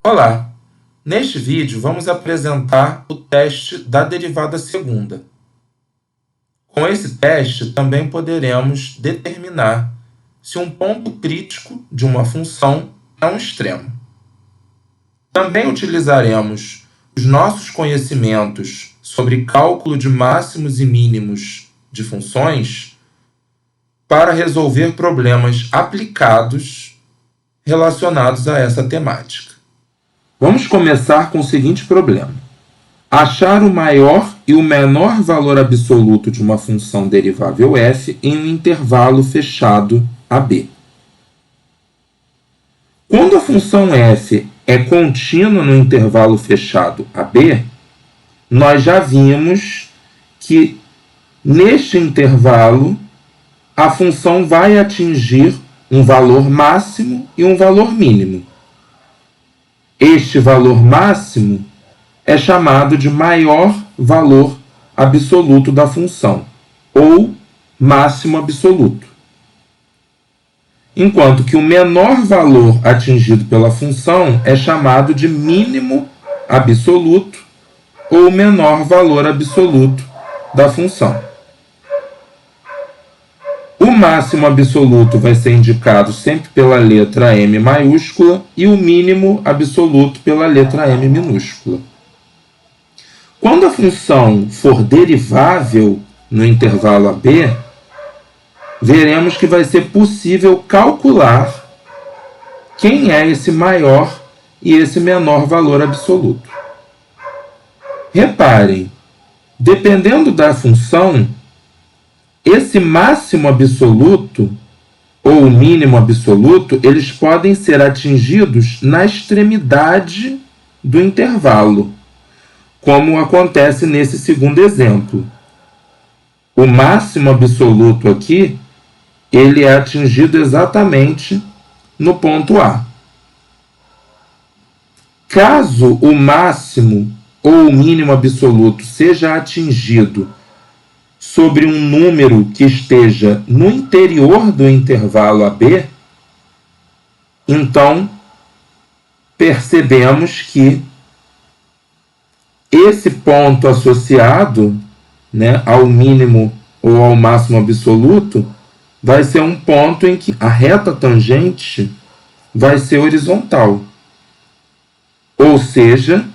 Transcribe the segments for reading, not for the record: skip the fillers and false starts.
Olá! Neste vídeo, vamos apresentar o teste da derivada segunda. Com esse teste, também poderemos determinar se um ponto crítico de uma função é um extremo. Também utilizaremos os nossos conhecimentos sobre cálculo de máximos e mínimos de funções para resolver problemas aplicados relacionados a essa temática. Vamos começar com o seguinte problema. Achar o maior e o menor valor absoluto de uma função derivável f em um intervalo fechado AB. Quando a função f é contínua no intervalo fechado AB, nós já vimos que neste intervalo a função vai atingir um valor máximo e um valor mínimo. Este valor máximo é chamado de maior valor absoluto da função, ou máximo absoluto. Enquanto que o menor valor atingido pela função é chamado de mínimo absoluto, ou menor valor absoluto da função. O máximo absoluto vai ser indicado sempre pela letra M maiúscula e o mínimo absoluto pela letra M minúscula. Quando a função for derivável no intervalo AB, veremos que vai ser possível calcular quem é esse maior e esse menor valor absoluto. Reparem, dependendo da função, esse máximo absoluto ou mínimo absoluto, eles podem ser atingidos na extremidade do intervalo, como acontece nesse segundo exemplo. O máximo absoluto aqui, ele é atingido exatamente no ponto A. Caso o máximo ou o mínimo absoluto seja atingido sobre um número que esteja no interior do intervalo AB, então percebemos que esse ponto associado, ao mínimo ou ao máximo absoluto vai ser um ponto em que a reta tangente vai ser horizontal. Ou seja,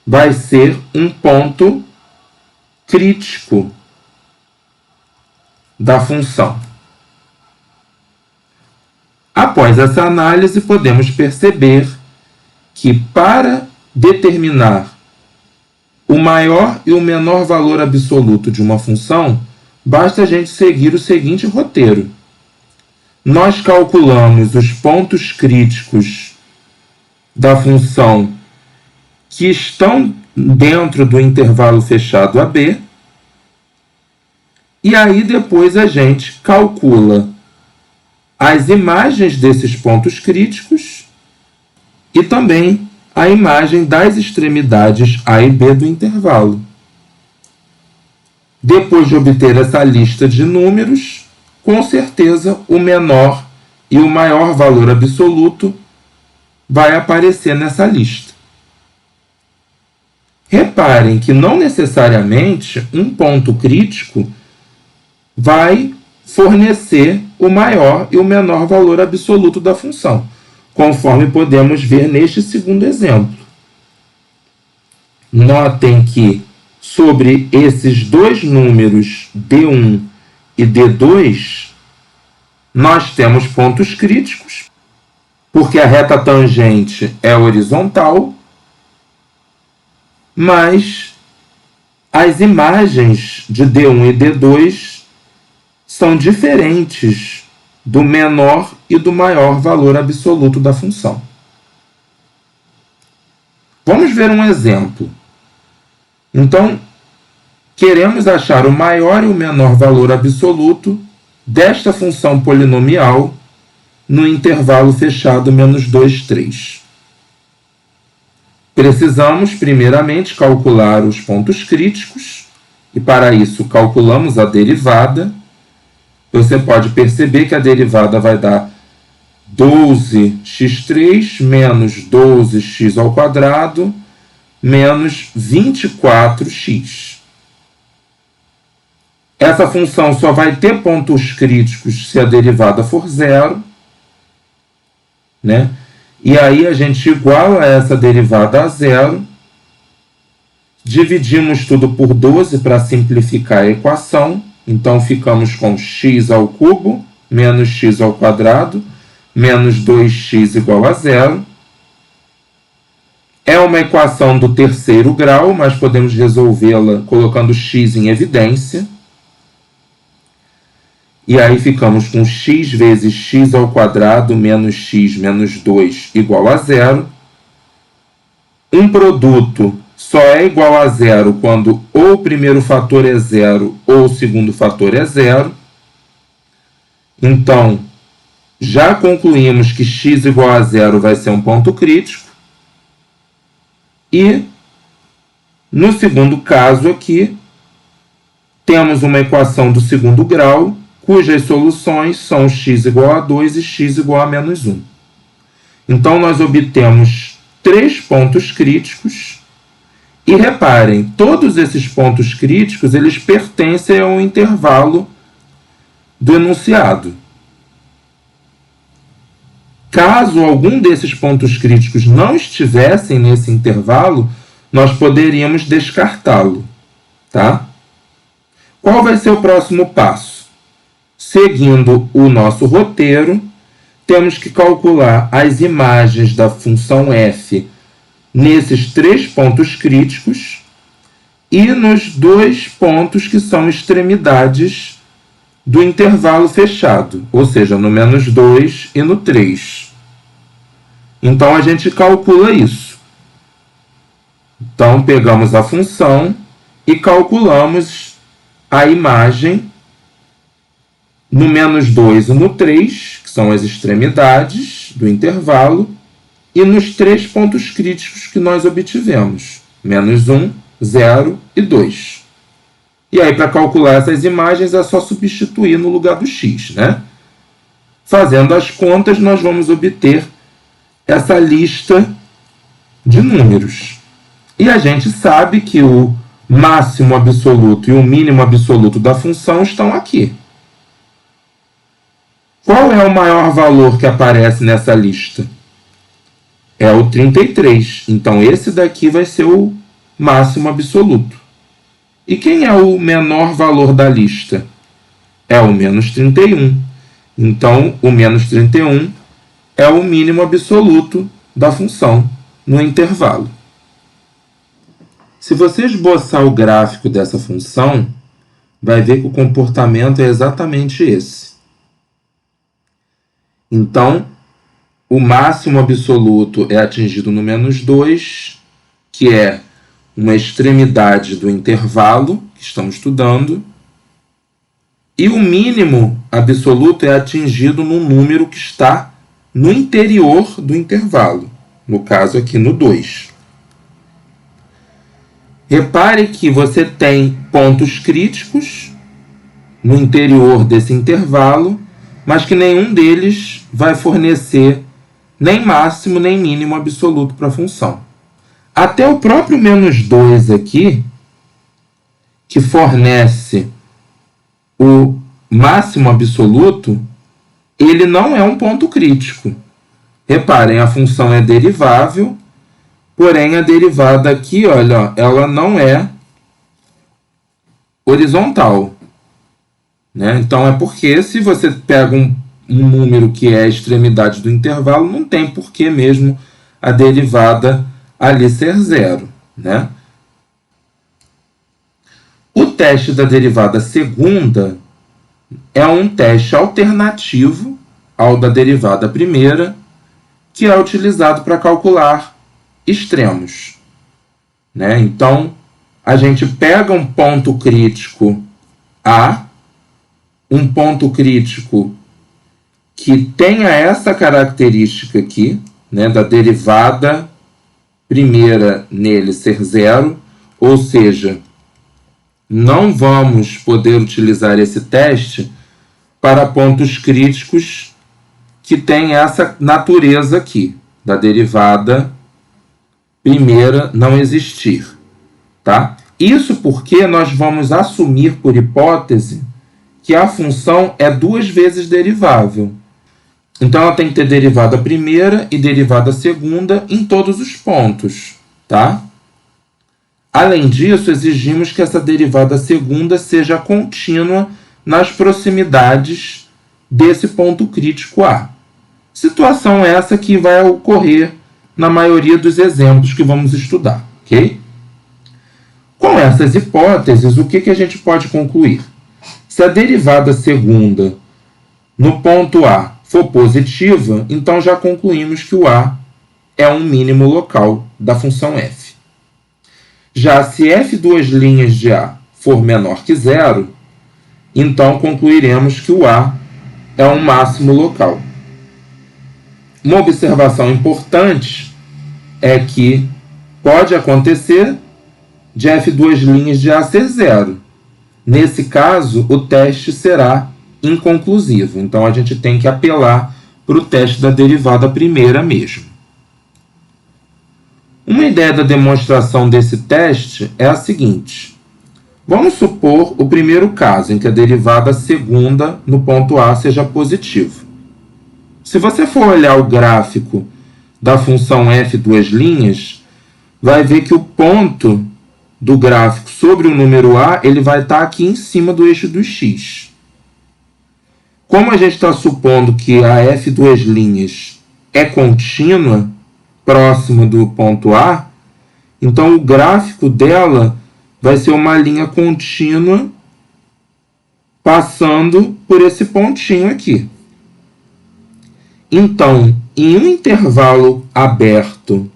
vai ser um ponto crítico da função. Após essa análise, podemos perceber que para determinar o maior e o menor valor absoluto de uma função, basta a gente seguir o seguinte roteiro. Nós calculamos os pontos críticos da função que estão dentro do intervalo fechado AB, e aí depois a gente calcula as imagens desses pontos críticos e também a imagem das extremidades A e B do intervalo. Depois de obter essa lista de números, com certeza o menor e o maior valor absoluto vai aparecer nessa lista. Reparem que não necessariamente um ponto crítico vai fornecer o maior e o menor valor absoluto da função, conforme podemos ver neste segundo exemplo. Notem que sobre esses dois números D1 e D2, nós temos pontos críticos, porque a reta tangente é horizontal, mas as imagens de D1 e D2 são diferentes do menor e do maior valor absoluto da função. Vamos ver um exemplo. Então, queremos achar o maior e o menor valor absoluto desta função polinomial no intervalo fechado menos 2, 3. Precisamos, primeiramente, calcular os pontos críticos, e para isso calculamos a derivada. Você pode perceber que a derivada vai dar 12x3 menos 12x ao quadrado menos 24x. Essa função só vai ter pontos críticos se a derivada for zero, né? E aí a gente iguala essa derivada a zero, dividimos tudo por 12 para simplificar a equação, então ficamos com x ao cubo menos x ao quadrado menos 2x igual a zero. É uma equação do terceiro grau, mas podemos resolvê-la colocando x em evidência. E aí ficamos com x vezes x ao quadrado menos x menos 2 igual a zero. Um produto só é igual a zero quando ou o primeiro fator é zero ou o segundo fator é zero. Então, já concluímos que x igual a zero vai ser um ponto crítico. E, no segundo caso aqui, temos uma equação do segundo grau, cujas soluções são x igual a 2 e x igual a menos 1. Então, nós obtemos 3 pontos críticos. E reparem, todos esses pontos críticos, eles pertencem ao intervalo do enunciado. Caso algum desses pontos críticos não estivessem nesse intervalo, nós poderíamos descartá-lo, tá? Qual vai ser o próximo passo? Seguindo o nosso roteiro, temos que calcular as imagens da função f nesses 3 pontos críticos e nos 2 pontos que são extremidades do intervalo fechado, ou seja, no menos 2 e no 3. Então, a gente calcula isso. Então, pegamos a função e calculamos a imagem no menos 2 e no 3, que são as extremidades do intervalo, e nos 3 pontos críticos que nós obtivemos, menos 1, 0 e 2. E aí, para calcular essas imagens, é só substituir no lugar do x, né? Fazendo as contas, nós vamos obter essa lista de números. E a gente sabe que o máximo absoluto e o mínimo absoluto da função estão aqui. Qual é o maior valor que aparece nessa lista? É o 33. Então, esse daqui vai ser o máximo absoluto. E quem é o menor valor da lista? É o menos 31. Então, o menos 31 é o mínimo absoluto da função no intervalo. Se você esboçar o gráfico dessa função, vai ver que o comportamento é exatamente esse. Então, o máximo absoluto é atingido no menos 2, que é uma extremidade do intervalo que estamos estudando, e o mínimo absoluto é atingido no número que está no interior do intervalo, no caso aqui no 2. Repare que você tem pontos críticos no interior desse intervalo, mas que nenhum deles vai fornecer nem máximo nem mínimo absoluto para a função. Até o próprio menos 2 aqui, que fornece o máximo absoluto, ele não é um ponto crítico. Reparem, a função é derivável, porém a derivada aqui, olha, ela não é horizontal, né? Então é porque se você pega um número que é a extremidade do intervalo, não tem por que mesmo a derivada ali ser zero, né? O teste da derivada segunda é um teste alternativo ao da derivada primeira, que é utilizado para calcular extremos, né? Então, a gente pega um ponto crítico A, um ponto crítico que tenha essa característica aqui, né, da derivada primeira nele ser zero, ou seja, não vamos poder utilizar esse teste para pontos críticos que tem essa natureza aqui, da derivada primeira não existir, tá? Isso porque nós vamos assumir por hipótese que a função é 2 vezes derivável. Então, ela tem que ter derivada primeira e derivada segunda em todos os pontos, tá? Além disso, exigimos que essa derivada segunda seja contínua nas proximidades desse ponto crítico A. Situação essa que vai ocorrer na maioria dos exemplos que vamos estudar, ok? Com essas hipóteses, o que a gente pode concluir? Se a derivada segunda no ponto A for positiva, então já concluímos que o A é um mínimo local da função f. Já se f duas linhas de A for menor que zero, então concluiremos que o A é um máximo local. Uma observação importante é que pode acontecer de f duas linhas de A ser zero. Nesse caso, o teste será inconclusivo. Então, a gente tem que apelar para o teste da derivada primeira mesmo. Uma ideia da demonstração desse teste é a seguinte. Vamos supor o primeiro caso, em que a derivada segunda no ponto A seja positiva. Se você for olhar o gráfico da função f duas linhas, vai ver que o ponto do gráfico sobre o número A ele vai estar aqui em cima do eixo do x. Como a gente está supondo que a f duas linhas é contínua, próxima do ponto A, então o gráfico dela vai ser uma linha contínua passando por esse pontinho aqui. Então, em um intervalo aberto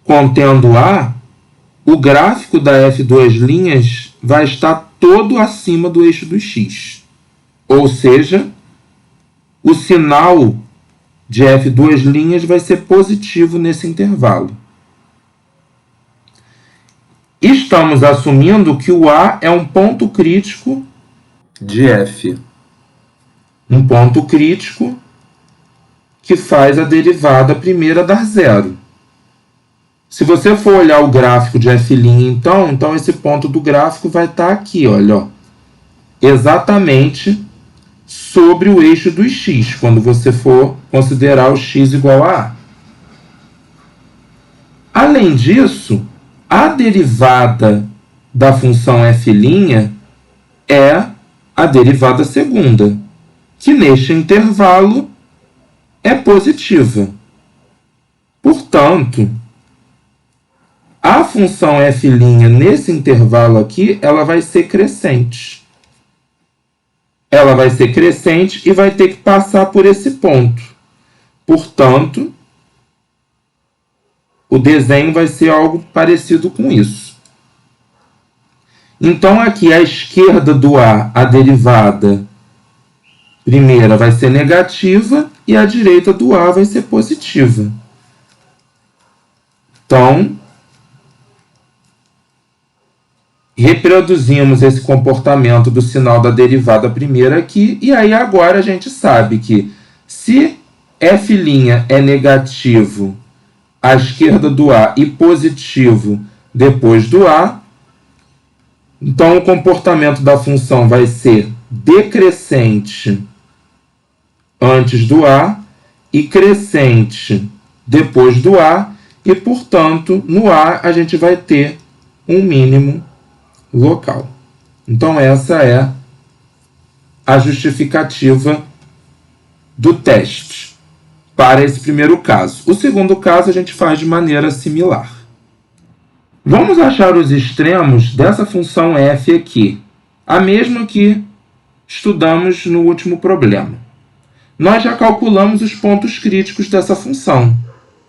contendo A, o gráfico da f duas linhas vai estar todo acima do eixo do x. Ou seja, o sinal de f duas linhas vai ser positivo nesse intervalo. Estamos assumindo que o A é um ponto crítico de f. Um ponto crítico que faz a derivada primeira dar zero. Se você for olhar o gráfico de f', então esse ponto do gráfico vai estar aqui, olha, ó, exatamente sobre o eixo do x, quando você for considerar o x igual a A. Além disso, a derivada da função f' é a derivada segunda, que neste intervalo é positiva. Portanto, a função f' nesse intervalo aqui, ela vai ser crescente. Ela vai ser crescente e vai ter que passar por esse ponto. Portanto, o desenho vai ser algo parecido com isso. Então, aqui à esquerda do A, a derivada primeira vai ser negativa e à direita do A vai ser positiva. Então, reproduzimos esse comportamento do sinal da derivada primeira aqui, e aí agora a gente sabe que se f' é negativo à esquerda do A e positivo depois do A, então o comportamento da função vai ser decrescente antes do A e crescente depois do A, e, portanto, no A a gente vai ter um mínimo local. Então, essa é a justificativa do teste para esse primeiro caso. O segundo caso a gente faz de maneira similar. Vamos achar os extremos dessa função f aqui, a mesma que estudamos no último problema. Nós já calculamos os pontos críticos dessa função.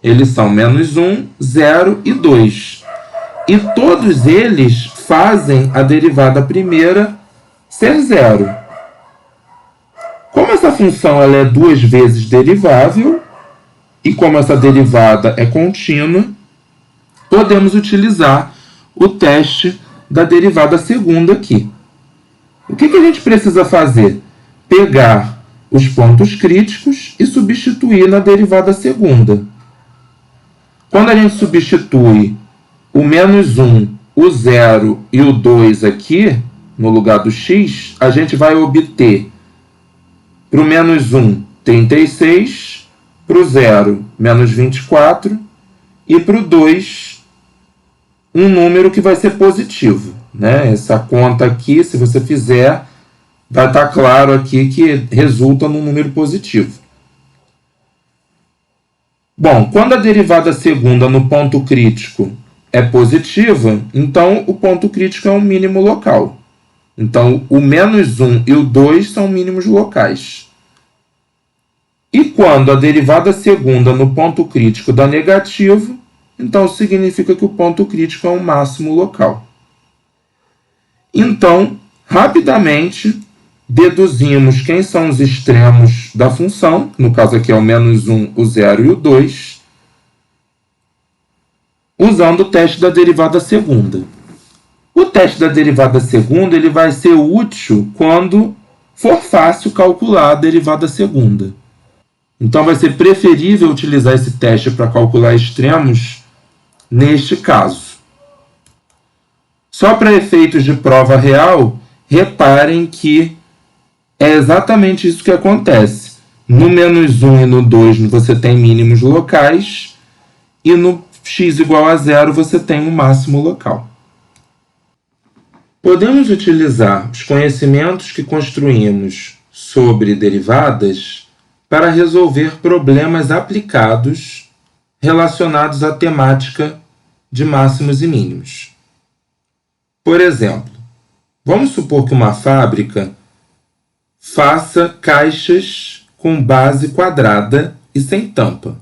Eles são -1, 0 e 2. E todos eles fazem a derivada primeira ser zero. Como essa função ela é 2 vezes derivável, e como essa derivada é contínua, podemos utilizar o teste da derivada segunda aqui. O que a gente precisa fazer? Pegar os pontos críticos e substituir na derivada segunda. Quando a gente substitui o menos 1, o 0 e o 2 aqui, no lugar do x, a gente vai obter para o menos 1, 36, para o 0, menos 24, e para o 2, um número que vai ser positivo, né? Essa conta aqui, se você fizer, vai estar claro aqui que resulta num número positivo. Bom, quando a derivada segunda no ponto crítico é positiva, então o ponto crítico é um mínimo local. Então, o menos 1 e o 2 são mínimos locais. E quando a derivada segunda no ponto crítico dá negativo, então significa que o ponto crítico é um máximo local. Então, rapidamente, deduzimos quem são os extremos da função, no caso aqui é o menos 1, o 0 e o 2, usando o teste da derivada segunda. O teste da derivada segunda ele vai ser útil quando for fácil calcular a derivada segunda. Então, vai ser preferível utilizar esse teste para calcular extremos neste caso. Só para efeitos de prova real, reparem que é exatamente isso que acontece. No menos 1 e no 2 você tem mínimos locais, e no x igual a 0 você tem um máximo local. Podemos utilizar os conhecimentos que construímos sobre derivadas para resolver problemas aplicados relacionados à temática de máximos e mínimos. Por exemplo, vamos supor que uma fábrica faça caixas com base quadrada e sem tampa,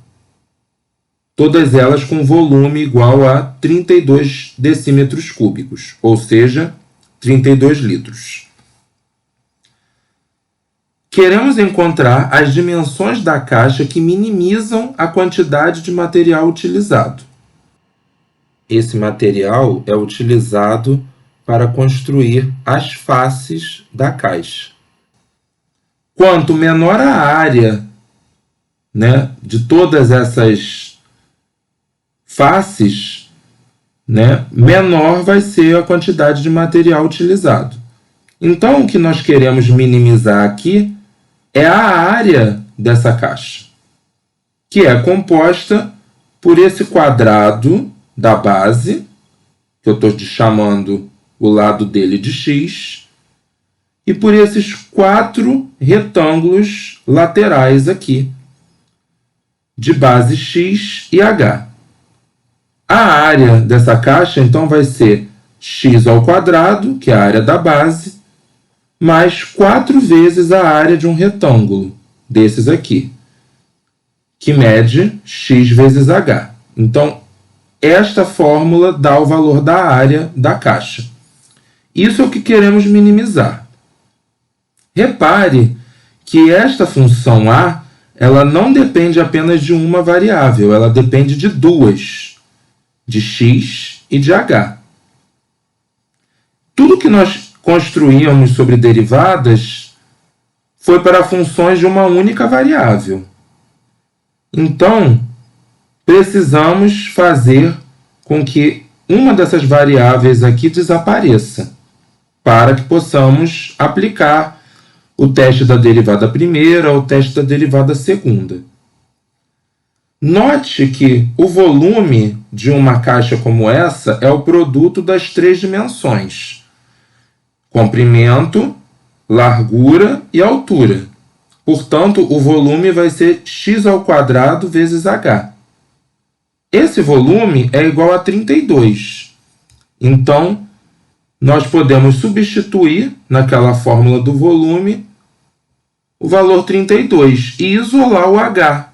todas elas com volume igual a 32 decímetros cúbicos, ou seja, 32 litros. Queremos encontrar as dimensões da caixa que minimizam a quantidade de material utilizado. Esse material é utilizado para construir as faces da caixa. Quanto menor a área, de todas essas faces, menor vai ser a quantidade de material utilizado. Então, o que nós queremos minimizar aqui é a área dessa caixa, que é composta por esse quadrado da base, que eu estou chamando o lado dele de x, e por esses 4 retângulos laterais aqui, de base x e h. A área dessa caixa, então, vai ser x ao quadrado, que é a área da base, mais 4 vezes a área de um retângulo, desses aqui, que mede x vezes h. Então, esta fórmula dá o valor da área da caixa. Isso é o que queremos minimizar. Repare que esta função a, ela não depende apenas de uma variável, ela depende de duas, de x e de h. Tudo que nós construímos sobre derivadas foi para funções de uma única variável. Então, precisamos fazer com que uma dessas variáveis aqui desapareça, para que possamos aplicar o teste da derivada primeira ou o teste da derivada segunda. Note que o volume de uma caixa como essa é o produto das 3 dimensões: comprimento, largura e altura. Portanto, o volume vai ser x ao quadrado vezes h. Esse volume é igual a 32. Então, nós podemos substituir naquela fórmula do volume o valor 32 e isolar o h.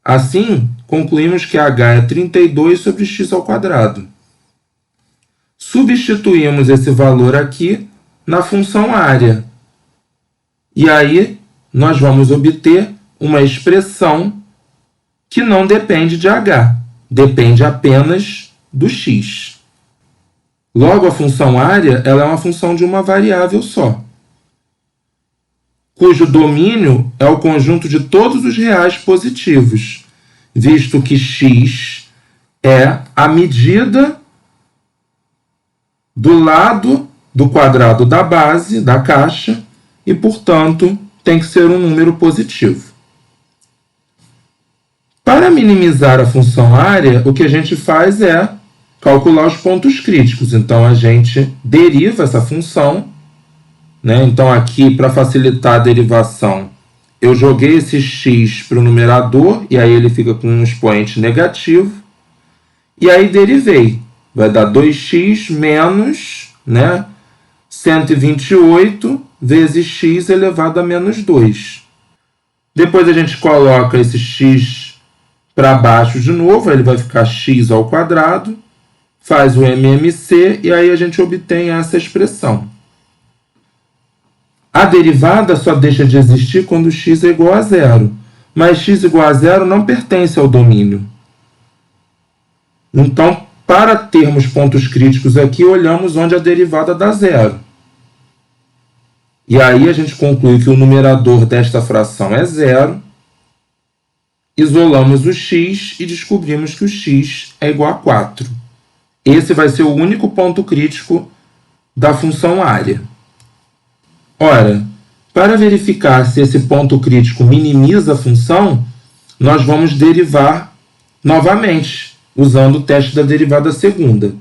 Assim, concluímos que h é 32 sobre x ao quadrado. Substituímos esse valor aqui na função área. E aí, nós vamos obter uma expressão que não depende de h, depende apenas do x. Logo, a função área ela é uma função de uma variável só. cujo domínio é o conjunto de todos os reais positivos, visto que x é a medida do lado do quadrado da base da caixa e, portanto, tem que ser um número positivo. Para minimizar a função área, o que a gente faz é calcular os pontos críticos. Então, a gente deriva essa função, né? Então, aqui, para facilitar a derivação, eu joguei esse x para o numerador, e aí ele fica com um expoente negativo, e aí derivei. Vai dar 2x menos, né, 128 vezes x elevado a menos 2. Depois a gente coloca esse x para baixo de novo, ele vai ficar x ao quadrado, faz o MMC e aí a gente obtém essa expressão. A derivada só deixa de existir quando x é igual a zero, mas x igual a zero não pertence ao domínio. Então, para termos pontos críticos aqui, olhamos onde a derivada dá zero. E aí a gente conclui que o numerador desta fração é zero, isolamos o x e descobrimos que o x é igual a 4. Esse vai ser o único ponto crítico da função área. Ora, para verificar se esse ponto crítico minimiza a função, nós vamos derivar novamente, usando o teste da derivada segunda.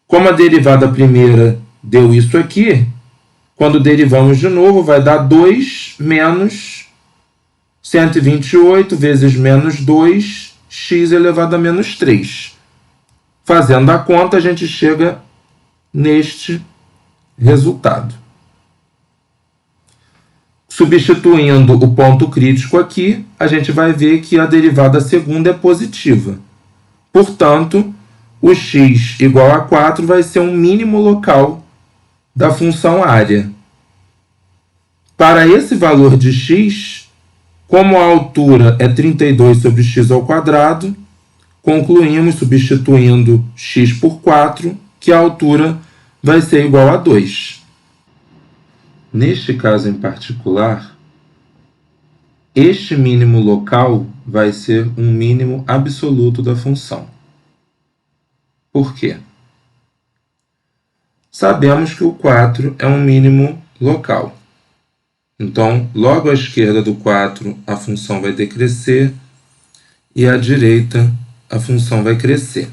Como a derivada primeira deu isso aqui, quando derivamos de novo, vai dar 2 menos 128 vezes menos 2, x elevado a menos 3. Fazendo a conta, a gente chega neste resultado. Substituindo o ponto crítico aqui, a gente vai ver que a derivada segunda é positiva. Portanto, o x igual a 4 vai ser um mínimo local da função área. Para esse valor de x, como a altura é 32 sobre x ao quadrado, concluímos, substituindo x por 4, que a altura vai ser igual a 2. Neste caso em particular, este mínimo local vai ser um mínimo absoluto da função. Por quê? Sabemos que o 4 é um mínimo local. Então, logo à esquerda do 4, a função vai decrescer e à direita a função vai crescer.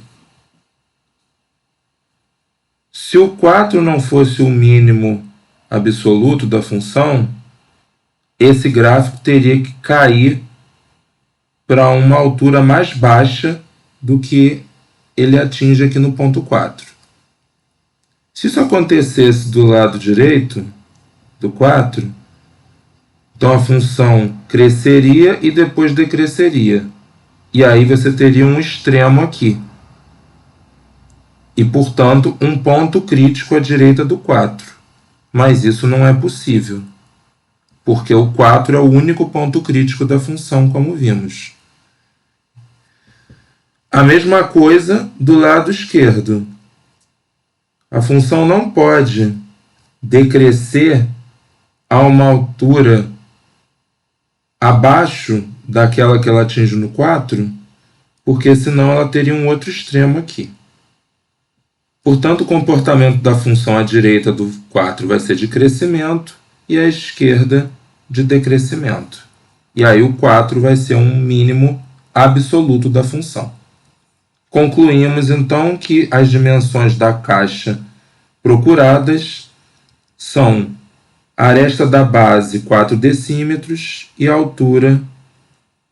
Se o 4 não fosse o mínimo absoluto da função, esse gráfico teria que cair para uma altura mais baixa do que ele atinge aqui no ponto 4. Se isso acontecesse do lado direito do 4, então a função cresceria e depois decresceria. E aí você teria um extremo aqui. E, portanto, um ponto crítico à direita do 4. Mas isso não é possível, porque o 4 é o único ponto crítico da função, como vimos. A mesma coisa do lado esquerdo. A função não pode decrescer a uma altura abaixo daquela que ela atinge no 4, porque senão ela teria um outro extremo aqui. Portanto, o comportamento da função à direita do 4 vai ser de crescimento e à esquerda de decrescimento. E aí o 4 vai ser um mínimo absoluto da função. Concluímos, então, que as dimensões da caixa procuradas são a aresta da base 4 decímetros e a altura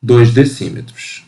2 decímetros.